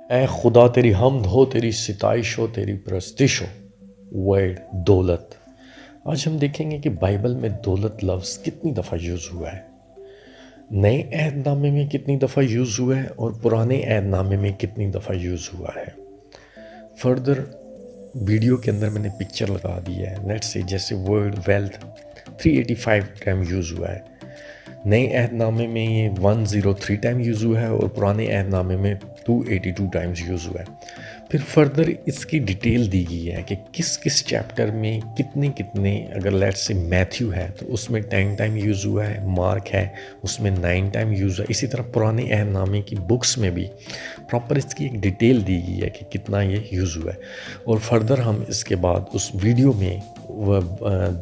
اے خدا تیری حمد ہو، تیری ستائش ہو، تیری پرستش ہو۔ ورڈ دولت۔ آج ہم دیکھیں گے کہ بائبل میں دولت لفظ کتنی دفعہ یوز ہوا ہے، نئے عہد نامے میں کتنی دفعہ یوز ہوا ہے اور پرانے عہد نامے میں کتنی دفعہ یوز ہوا ہے۔ فردر ویڈیو کے اندر میں نے پکچر لگا دی ہے، لیٹ سے جیسے ورڈ ویلتھ 385 ٹائم یوز ہوا ہے، نئے عہد نامے میں یہ 103 ٹائم یوز ہوا ہے اور پرانے عہد نامے میں 282 ٹائمز یوز ہوا ہے۔ پھر فردر اس کی ڈیٹیل دی گئی ہے کہ کس کس چیپٹر میں کتنے، اگر لیٹ سے میتھیو ہے تو اس میں 10 ٹائم یوز ہوا ہے، مارک ہے اس میں 9 ٹائم یوز ہوا ہے، اسی طرح پرانے عہد نامے کی بکس میں بھی پراپر اس کی ایک ڈیٹیل دی گئی ہے کہ کتنا یہ یوز ہوا ہے۔ اور فردر ہم اس کے بعد اس ویڈیو میں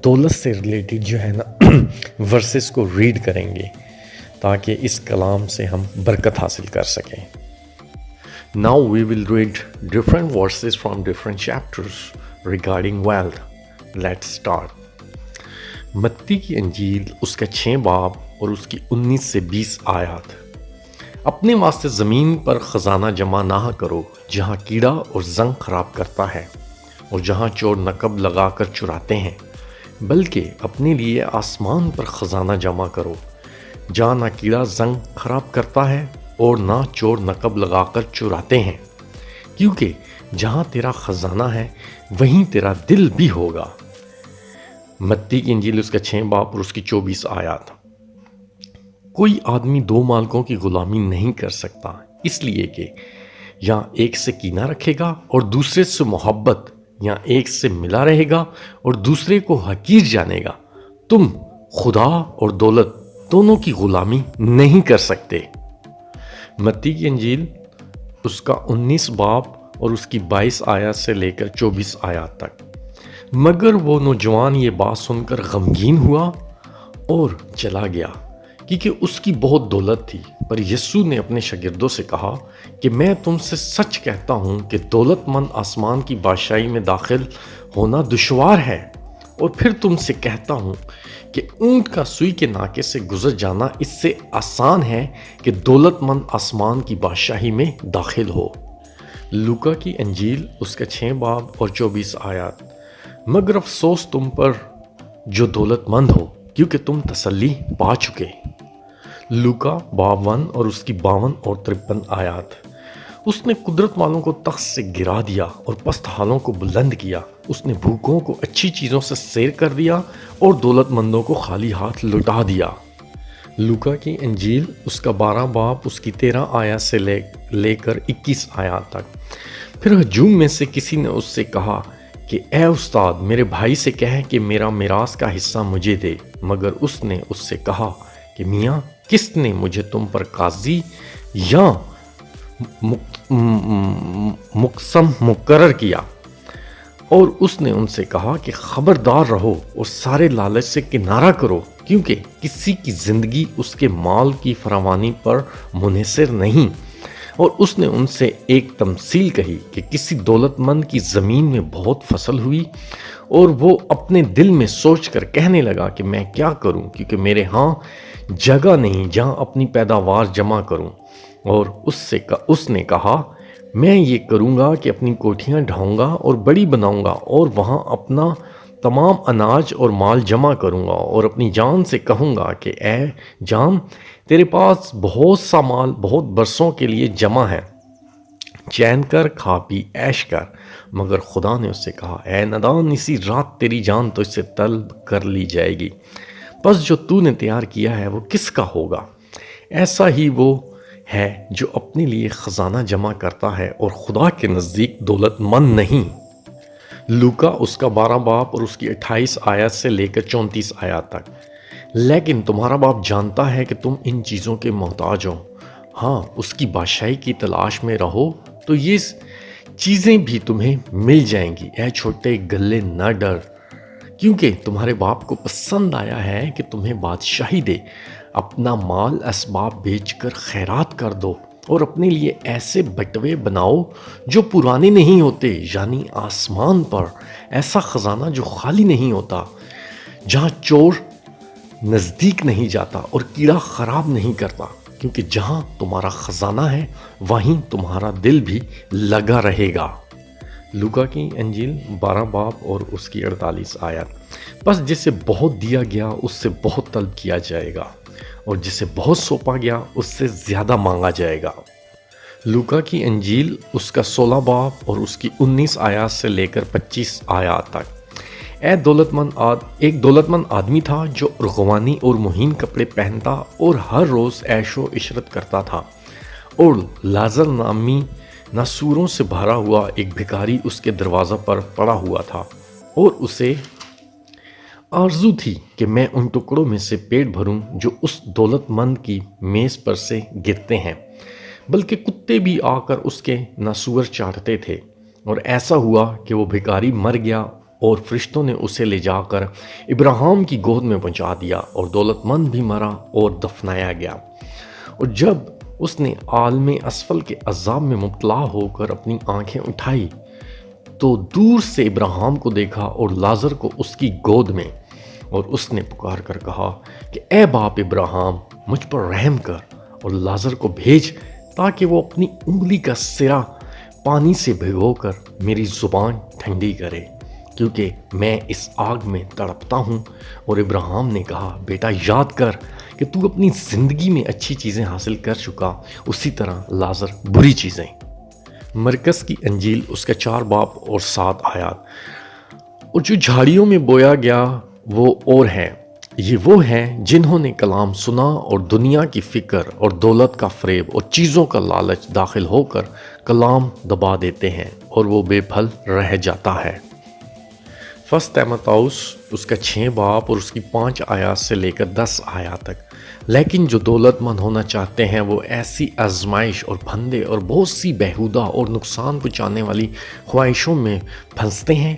دولت سے ریلیٹڈ جو ہے نا ورسز کو ریڈ کریں گے تاکہ اس کلام سے ہم برکت حاصل کر سکیں۔ Now we will read different verses from different chapters regarding wealth. Let's start. متی کی انجیل اس کا 6 باب اور اس کی 19 سے 20 آیات۔ اپنے واسطے زمین پر خزانہ جمع نہ کرو جہاں کیڑا اور زنگ خراب کرتا ہے اور جہاں چور نقب لگا کر چراتے ہیں، بلکہ اپنے لیے آسمان پر خزانہ جمع کرو جہاں نہ کیڑا زنگ خراب کرتا ہے اور نہ چور نقب لگا کر چراتے ہیں، کیونکہ جہاں تیرا خزانہ ہے وہیں تیرا دل بھی ہوگا۔ متی کی انجیل اس کا 6 باب اور اس کی 24 آیات۔ کوئی آدمی 2 مالکوں کی غلامی نہیں کر سکتا، اس لیے کہ یا ایک سے کینہ رکھے گا اور دوسرے سے محبت، یا ایک سے ملا رہے گا اور دوسرے کو حقیر جانے گا۔ تم خدا اور دولت دونوں کی غلامی نہیں کر سکتے۔ متی کی انجیل اس کا 19 باب اور اس کی 22 آیات سے لے کر 24 آیات تک۔ مگر وہ نوجوان یہ بات سن کر غمگین ہوا اور چلا گیا کیونکہ اس کی بہت دولت تھی۔ پر یسوع نے اپنے شاگردوں سے کہا کہ میں تم سے سچ کہتا ہوں کہ دولت مند آسمان کی بادشاہی میں داخل ہونا دشوار ہے۔ اور پھر تم سے کہتا ہوں کہ اونٹ کا سوئی کے ناکے سے گزر جانا اس سے آسان ہے کہ دولت مند آسمان کی بادشاہی میں داخل ہو۔ لوکا کی انجیل اس کا 6 باب اور 24 آیات۔ مگر افسوس تم پر جو دولت مند ہو، کیونکہ تم تسلی پا چکے۔ لوکا باب 1 اور اس کی 52 اور 53 آیات۔ اس نے قدرت والوں کو تخت سے گرا دیا اور پست حالوں کو بلند کیا۔ اس نے بھوکوں کو اچھی چیزوں سے سیر کر دیا اور دولت مندوں کو خالی ہاتھ لٹا دیا۔ لوکا کی انجیل اس کا 12 باب اس کی 13 آیات سے لے کر 21 آیات تک۔ پھر ہجوم میں سے کسی نے اس سے کہا کہ اے استاد، میرے بھائی سے کہہ کہ میرا میراث کا حصہ مجھے دے۔ مگر اس نے اس سے کہا کہ میاں، کس نے مجھے تم پر قاضی یا مقسم مقرر کیا؟ اور اس نے ان سے کہا کہ خبردار رہو اور سارے لالچ سے کنارہ کرو، کیونکہ کسی کی زندگی اس کے مال کی فراوانی پر منحصر نہیں۔ اور اس نے ان سے ایک تمثیل کہی کہ کسی دولت مند کی زمین میں بہت فصل ہوئی، اور وہ اپنے دل میں سوچ کر کہنے لگا کہ میں کیا کروں، کیونکہ میرے ہاں جگہ نہیں جہاں اپنی پیداوار جمع کروں۔ اور اس نے کہا، میں یہ کروں گا کہ اپنی کوٹھیاں ڈھاؤں گا اور بڑی بناؤں گا اور وہاں اپنا تمام اناج اور مال جمع کروں گا، اور اپنی جان سے کہوں گا کہ اے جان، تیرے پاس بہت سا مال بہت برسوں کے لیے جمع ہے، چین کر، کھا پی، عیش کر۔ مگر خدا نے اس سے کہا، اے نادان، اسی رات تیری جان تو اس سے طلب کر لی جائے گی۔ بس جو تو نے تیار کیا ہے وہ کس کا ہوگا؟ ایسا ہی وہ ہے جو اپنے لیے خزانہ جمع کرتا ہے اور خدا کے نزدیک دولت مند نہیں۔ لوکا اس کا 12 باب اور اس کی 28 آیات سے لے کر 34 آیات تک۔ لیکن تمہارا باپ جانتا ہے کہ تم ان چیزوں کے محتاج ہو۔ ہاں، اس کی بادشاہی کی تلاش میں رہو تو یہ چیزیں بھی تمہیں مل جائیں گی۔ اے چھوٹے گلے، نہ ڈر، کیونکہ تمہارے باپ کو پسند آیا ہے کہ تمہیں بادشاہی دے۔ اپنا مال اسباب بیچ کر خیرات کر دو اور اپنے لیے ایسے بٹوے بناؤ جو پرانے نہیں ہوتے، یعنی آسمان پر ایسا خزانہ جو خالی نہیں ہوتا، جہاں چور نزدیک نہیں جاتا اور کیڑا خراب نہیں کرتا، کیونکہ جہاں تمہارا خزانہ ہے وہیں تمہارا دل بھی لگا رہے گا۔ لوکا کی انجیل 12 باب اور اس کی 48 آیت۔ بس جسے بہت دیا گیا اس سے بہت طلب کیا جائے گا، اور جسے بہت سونپا گیا اس سے زیادہ مانگا جائے گا۔ لوکا کی انجیل اس کا 16 باب اور اس کی 19 آیات سے لے کر 25 آیات تک۔ ایک دولت مند آدمی تھا جو ارغوانی اور مہین کپڑے پہنتا اور ہر روز عیش و عشرت کرتا تھا، اور لازر نامی ناسوروں سے بھرا ہوا ایک بھکاری اس کے دروازہ پر پڑا ہوا تھا، اور اسے آرزو تھی کہ میں ان ٹکڑوں میں سے پیٹ بھروں جو اس دولت مند کی میز پر سے گرتے ہیں، بلکہ کتے بھی آ کر اس کے ناسور چاٹتے تھے۔ اور ایسا ہوا کہ وہ بھکاری مر گیا، اور فرشتوں نے اسے لے جا کر ابراہیم کی گود میں پہنچا دیا، اور دولت مند بھی مرا اور دفنایا گیا۔ اور جب اس نے عالم اسفل کے عذاب میں مبتلا ہو کر اپنی آنکھیں اٹھائی تو دور سے ابراہیم کو دیکھا اور لازر کو اس کی گود میں، اور اس نے پکار کر کہا کہ اے باپ ابراہیم، مجھ پر رحم کر اور لازر کو بھیج تاکہ وہ اپنی انگلی کا سرا پانی سے بھگو کر میری زبان ٹھنڈی کرے، کیونکہ میں اس آگ میں تڑپتا ہوں۔ اور ابراہیم نے کہا، بیٹا یاد کر کہ تو اپنی زندگی میں اچھی چیزیں حاصل کر چکا، اسی طرح لازر بری چیزیں۔ مرکز کی انجیل اس کا 4 باب اور 7 آیات۔ اور جو جھاڑیوں میں بویا گیا وہ اور ہیں، یہ وہ ہیں جنہوں نے کلام سنا اور دنیا کی فکر اور دولت کا فریب اور چیزوں کا لالچ داخل ہو کر کلام دبا دیتے ہیں، اور وہ بے پھل رہ جاتا ہے۔ فرسٹ تیموتھیوس اس کا 6 باب اور اس کی 5 آیات سے لے کر 10 آیات تک۔ لیکن جو دولت مند ہونا چاہتے ہیں وہ ایسی آزمائش اور پھندے اور بہت سی بیہودہ اور نقصان پہنچانے والی خواہشوں میں پھنستے ہیں،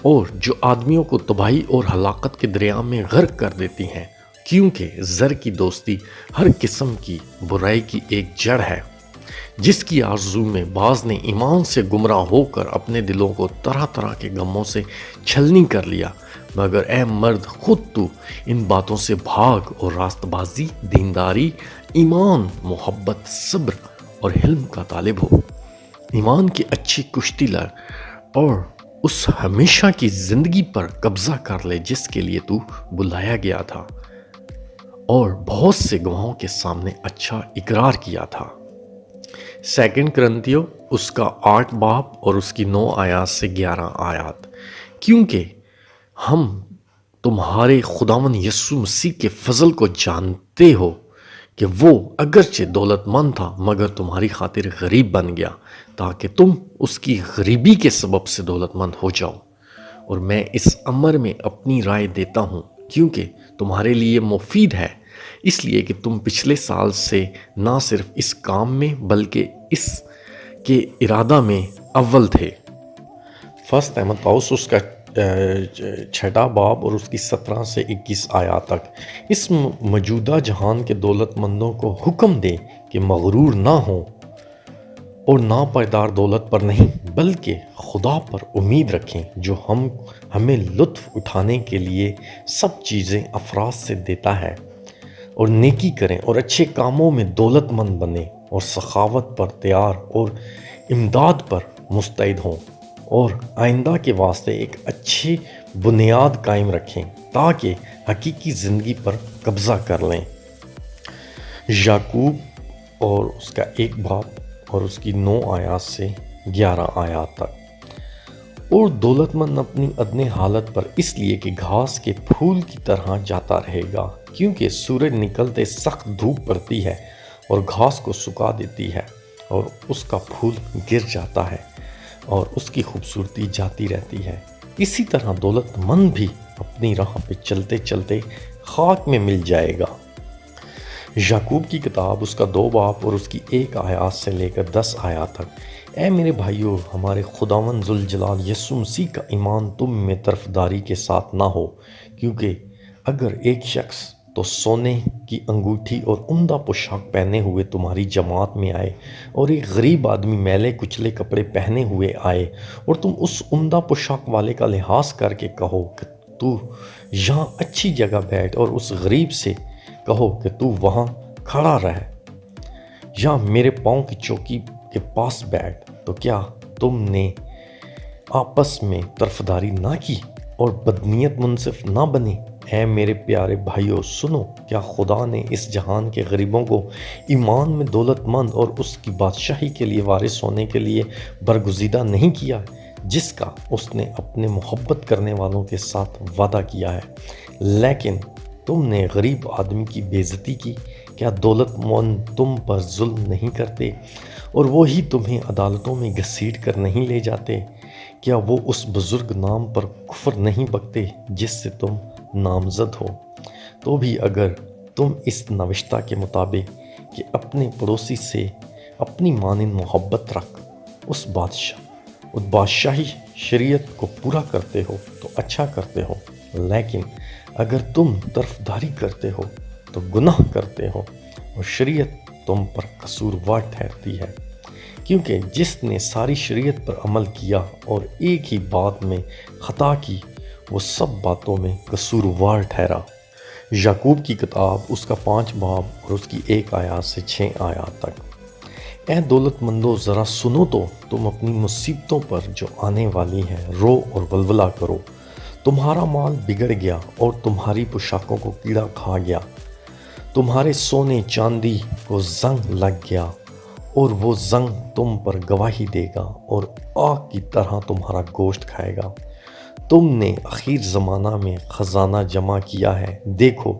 اور جو آدمیوں کو تباہی اور ہلاکت کے دریا میں غرق کر دیتی ہیں، کیونکہ زر کی دوستی ہر قسم کی برائی کی ایک جڑ ہے، جس کی آرزو میں بعض نے ایمان سے گمراہ ہو کر اپنے دلوں کو طرح طرح کے غموں سے چھلنی کر لیا۔ مگر اے مرد، خود تو ان باتوں سے بھاگ اور راست بازی، دینداری، ایمان، محبت، صبر اور حلم کا طالب ہو۔ ایمان کی اچھی کشتی لڑ اور اس ہمیشہ کی زندگی پر قبضہ کر لے جس کے لیے تو بلایا گیا تھا اور بہت سے گواہوں کے سامنے اچھا اقرار کیا تھا۔ 2 کرنتھیوں اس کا 8 باب اور اس کی 9 آیات سے 11 آیات۔ کیونکہ ہم تمہارے خداوند یسوع مسیح کے فضل کو جانتے ہو کہ وہ اگرچہ دولت مند تھا مگر تمہاری خاطر غریب بن گیا، تاکہ تم اس کی غریبی کے سبب سے دولت مند ہو جاؤ۔ اور میں اس امر میں اپنی رائے دیتا ہوں کیونکہ تمہارے لیے مفید ہے، اس لیے کہ تم پچھلے سال سے نہ صرف اس کام میں بلکہ اس کے ارادہ میں اول تھے۔ فرسٹ تیموتھیوس اس کا 6 باب اور اس کی 17 سے 21 آیات تک۔ اس موجودہ جہان کے دولت مندوں کو حکم دے کہ مغرور نہ ہوں اور ناپائیدار دولت پر نہیں بلکہ خدا پر امید رکھیں، جو ہمیں لطف اٹھانے کے لیے سب چیزیں افراط سے دیتا ہے۔ اور نیکی کریں اور اچھے کاموں میں دولت مند بنیں، اور سخاوت پر تیار اور امداد پر مستعد ہوں، اور آئندہ کے واسطے ایک اچھی بنیاد قائم رکھیں تاکہ حقیقی زندگی پر قبضہ کر لیں۔ یعقوب اور اس کا 1 باب اور اس کی 9 آیات سے 11 آیات تک۔ اور دولت مند اپنی ادنی حالت پر اس لیے کہ گھاس کے پھول کی طرح جاتا رہے گا، کیونکہ سورج نکلتے سخت دھوپ پڑتی ہے اور گھاس کو سکھا دیتی ہے اور اس کا پھول گر جاتا ہے اور اس کی خوبصورتی جاتی رہتی ہے۔ اسی طرح دولت مند بھی اپنی راہ پہ چلتے چلتے خاک میں مل جائے گا۔ یعقوب کی کتاب اس کا 2 باب اور اس کی 1 آیات سے لے کر 10 آیات تک۔ اے میرے بھائیو، ہمارے خداوند ذوالجلال یسوع مسیح کا ایمان تم میں طرفداری کے ساتھ نہ ہو، کیونکہ اگر ایک شخص تو سونے کی انگوٹھی اور عمدہ پوشاک پہنے ہوئے تمہاری جماعت میں آئے، اور ایک غریب آدمی میلے کچلے کپڑے پہنے ہوئے آئے، اور تم اس عمدہ پوشاک والے کا لحاظ کر کے کہو کہ تو یہاں اچھی جگہ بیٹھ، اور اس غریب سے کہو کہ تو وہاں کھڑا رہ، یا میرے پاؤں کی چوکی کے پاس بیٹھ، تو کیا تم نے آپس میں طرفداری نہ کی اور بدنیت منصف نہ بنے؟ اے میرے پیارے بھائیو سنو، کیا خدا نے اس جہان کے غریبوں کو ایمان میں دولت مند اور اس کی بادشاہی کے لیے وارث ہونے کے لیے برگزیدہ نہیں کیا، جس کا اس نے اپنے محبت کرنے والوں کے ساتھ وعدہ کیا ہے؟ لیکن تم نے غریب آدمی کی بے عزتی کی۔ کیا دولت مند تم پر ظلم نہیں کرتے اور وہی تمہیں عدالتوں میں گھسیٹ کر نہیں لے جاتے؟ کیا وہ اس بزرگ نام پر کفر نہیں بکتے جس سے تم نامزد ہو؟ تو بھی اگر تم اس نوشتہ کے مطابق کہ اپنے پڑوسی سے اپنی مانند محبت رکھ اس بادشاہی شریعت کو پورا کرتے ہو تو اچھا کرتے ہو، لیکن اگر تم طرفداری کرتے ہو تو گناہ کرتے ہو اور شریعت تم پر قصوروار ٹھہرتی ہے، کیونکہ جس نے ساری شریعت پر عمل کیا اور ایک ہی بات میں خطا کی وہ سب باتوں میں قصوروار ٹھہرا۔ یعقوب کی کتاب اس کا 5 باب اور اس کی 1 آیات سے 6 آیات تک۔ اے دولت مندو ذرا سنو تو، تم اپنی مصیبتوں پر جو آنے والی ہیں رو اور ولولہ کرو۔ تمہارا مال بگڑ گیا اور تمہاری پوشاکوں کو کیڑا کھا گیا، تمہارے سونے چاندی کو زنگ لگ گیا اور وہ زنگ تم پر گواہی دے گا اور آگ کی طرح تمہارا گوشت کھائے گا۔ تم نے اخیر زمانہ میں خزانہ جمع کیا ہے، دیکھو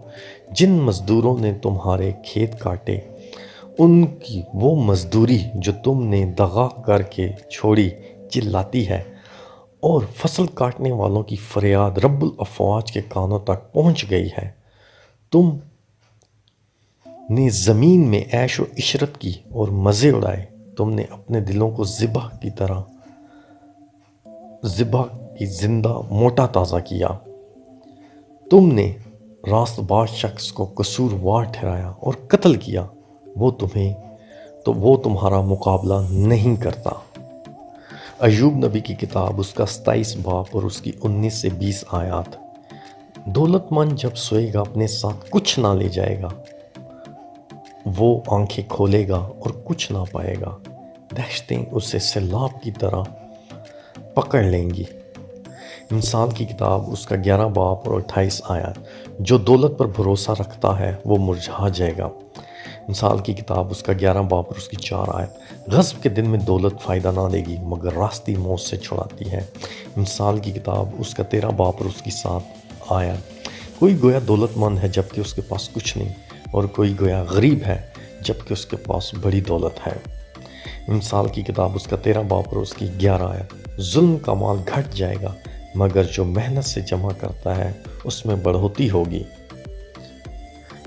جن مزدوروں نے تمہارے کھیت کاٹے ان کی وہ مزدوری جو تم نے دغا کر کے چھوڑی چلاتی ہے، اور فصل کاٹنے والوں کی فریاد رب الافواج کے کانوں تک پہنچ گئی ہے۔ تم نے زمین میں عیش و عشرت کی اور مزے اڑائے، تم نے اپنے دلوں کو ذبح کی زندہ موٹا تازہ کیا۔ تم نے راست باز شخص کو قصوروار ٹھہرایا اور قتل کیا، وہ تمہارا مقابلہ نہیں کرتا۔ ایوب نبی کی کتاب اس کا 27 باب اور اس کی 19 سے 20 آیات۔ دولت مند جب سوئے گا اپنے ساتھ کچھ نہ لے جائے گا، وہ آنکھیں کھولے گا اور کچھ نہ پائے گا، دہشتیں اسے سیلاب کی طرح پکڑ لیں گی۔ مثال کی کتاب اس کا 11 باب اور 28 آیات۔ جو دولت پر بھروسہ رکھتا ہے وہ مرجھا جائے گا۔ مثال کی کتاب اس کا 11 باب اور اس کی 4 آیت۔ غضب کے دن میں دولت فائدہ نہ دے گی مگر راستی موت سے چھڑاتی ہے۔ مثال کی کتاب اس کا 13 باب اور اس کی 7 آیت۔ کوئی گویا دولت مند ہے جبکہ اس کے پاس کچھ نہیں، اور کوئی گویا غریب ہے جبکہ اس کے پاس بڑی دولت ہے۔ مثال کی کتاب اس کا 13 باب اور اس کی 11 آیت۔ ظلم کا مال گھٹ جائے گا مگر جو محنت سے جمع کرتا ہے اس میں بڑھوتی ہوگی۔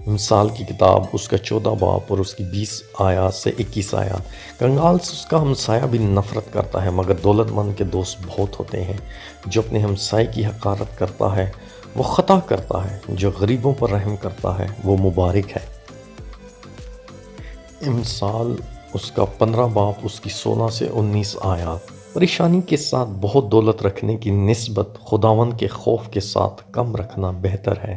مثال کی کتاب اس کا 14 باب اور اس کی 20 آیات سے 21 آیات۔ کنگال سے اس کا ہمسایہ بھی نفرت کرتا ہے مگر دولت مند کے دوست بہت ہوتے ہیں۔ جو اپنے ہمسائے کی حقارت کرتا ہے وہ خطا کرتا ہے، جو غریبوں پر رحم کرتا ہے وہ مبارک ہے۔ مثال اس کا 15 باب اس کی 16 سے 19 آیات۔ پریشانی کے ساتھ بہت دولت رکھنے کی نسبت خداوند کے خوف کے ساتھ کم رکھنا بہتر ہے۔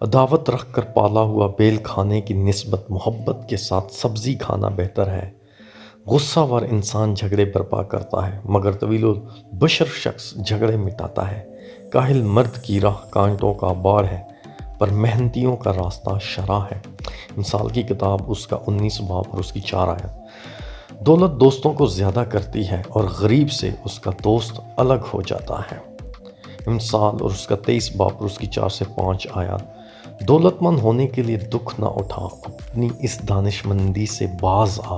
عداوت رکھ کر پالا ہوا بیل کھانے کی نسبت محبت کے ساتھ سبزی کھانا بہتر ہے۔ غصہ ور انسان جھگڑے برپا کرتا ہے مگر طویل البشر شخص جھگڑے مٹاتا ہے۔ کاہل مرد کی راہ کانٹوں کا باڑ ہے پر محنتیوں کا راستہ شرح ہے۔ مثال کی کتاب اس کا 19 باب اور اس کی 4 آیت۔ دولت دوستوں کو زیادہ کرتی ہے اور غریب سے اس کا دوست الگ ہو جاتا ہے۔ مثال اور اس کا 23 باب اور اس کی 4 سے 5 آیات۔ دولت مند ہونے کے لیے دکھ نہ اٹھا، اپنی اس دانش مندی سے باز آ۔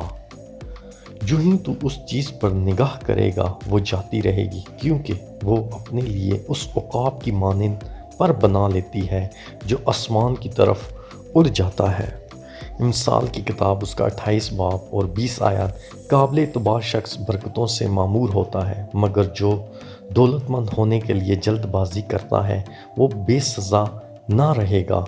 جو ہی تو اس چیز پر نگاہ کرے گا وہ جاتی رہے گی، کیونکہ وہ اپنے لیے اس عقاب کی مانند پر بنا لیتی ہے جو آسمان کی طرف اڑ جاتا ہے۔ مثال کی کتاب اس کا 28 باب اور 20 آیات۔ قابل اعتبار شخص برکتوں سے معمور ہوتا ہے مگر جو دولت مند ہونے کے لیے جلد بازی کرتا ہے وہ بے سزا نہ رہے گا۔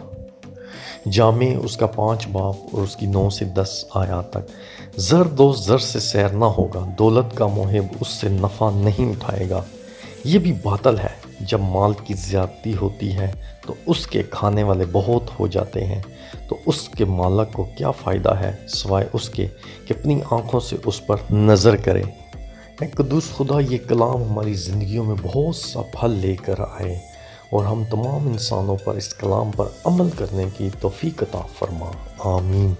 جامع اس کا 5 باب اور اس کی 9 سے 10 آیات تک۔ زر دو زر سے سیر نہ ہوگا، دولت کا محب اس سے نفع نہیں اٹھائے گا۔ یہ بھی باطل ہے، جب مال کی زیادتی ہوتی ہے تو اس کے کھانے والے بہت ہو جاتے ہیں، تو اس کے مالک کو کیا فائدہ ہے سوائے اس کے کہ اپنی آنکھوں سے اس پر نظر کرے۔ اے قدوس خدا، یہ کلام ہماری زندگیوں میں بہت سا پھل لے کر آئے اور ہم تمام انسانوں پر اس کلام پر عمل کرنے کی توفیق عطا فرما، آمین۔